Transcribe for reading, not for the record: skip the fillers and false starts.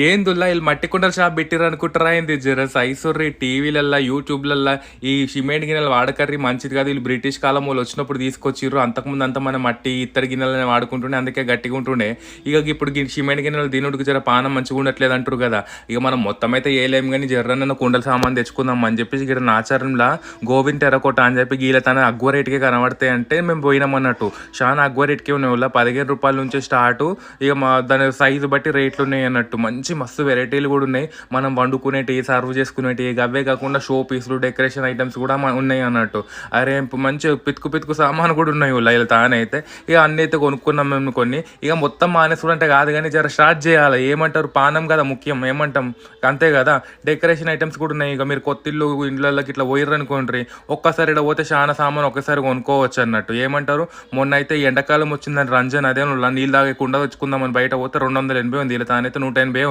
ఏందుల్లా ఈళ్ళు మట్టి కుండల షాప్ బెట్టిర్రనుకుంటరా ఏంది? జర సైసుర్రి టీవీలల్లా, యూట్యూబ్‌లల్లా ఈ సిమెంట్ గిన్నెలు వాడకర్రి మంచిది కాదు. ఈళ్ళు బ్రిటిష్ కాలం వోళ్ళొచ్చినప్పుడు తీసుకొచ్చిర్రు. అంతకుముందు అంతా మన మట్టి, ఇత్తడి గిన్నెలనే వాడుకుంటుండే. అందుకే గట్టిగుంటుండే. ఇగ గిప్పుడు సిమెంట్ గిన్నెలు తినుడుకి జర పానం మంచిగుండట్లేదు అంటుర్రు గదా! ఇగ మనం మొత్తమైతే ఏయలేము గానీ జర్రనన్న కుండల సామాను తెచ్చుకుందాం అని జెప్పేసి ఈడ నాచారంలా గోవింద్ టెర్రకోట అని జెప్పి గీళ్ళతన అగ్వ రేట్‌కే కనబడతాయంటే మేము పోయినామన్నట్టు. శానా అగ్వ రేట్‌కే ఉన్నాయి. ఓళ్ళ రూ. 15 నుంచే స్టార్టు. ఇగ దాని సైజు బట్టి రేట్లున్నాయన్నట్టు. మంచి మస్తు వెరైటీలు గూడా ఉన్నాయి. మనం వండుకునేటియి, సర్వ్ చేసుకునేటియి గవ్వే కాకుండా షో పీసులు, డెకరేషన్ ఐటెమ్స్ గూడా ఉన్నాయి అన్నట్టు. అరే! మంచిగా పితుకు పితుకు సామాను గూడా ఉన్నాయి ఈళ్ళ తానైతే. ఇగ అన్నీ అయితే కొనుక్కున్నాం మేము కొన్ని. ఇగ మొత్తం మానేసుడంటే కాదు గానీ జర స్టార్ట్ జేయాలి. ఏమంటారు పానం గదా ముఖ్యం. ఏమంటాం? అంతే గదా! డెకరేషన్ ఐటెమ్స్ కూడా ఉన్నాయి. ఇగ మీరు కొత్తిల్లు ఇండ్లల్లకి ఇట్లా పోయిర్రనుకోండ్రి, ఒక్కసారి ఈడ పోతే శానా సామాను ఒకేసారి కొనుక్కోవచ్చన్నట్టు. ఏమంటారు? మొన్నైతే ఎండాకాలం వచ్చిందని రంజాన్ అదే నీళ్ళు తాగే కుండ తెచ్చుకుందామని బయట పోతే 280 ఉంది. ఈళ్ళ తానైతే 180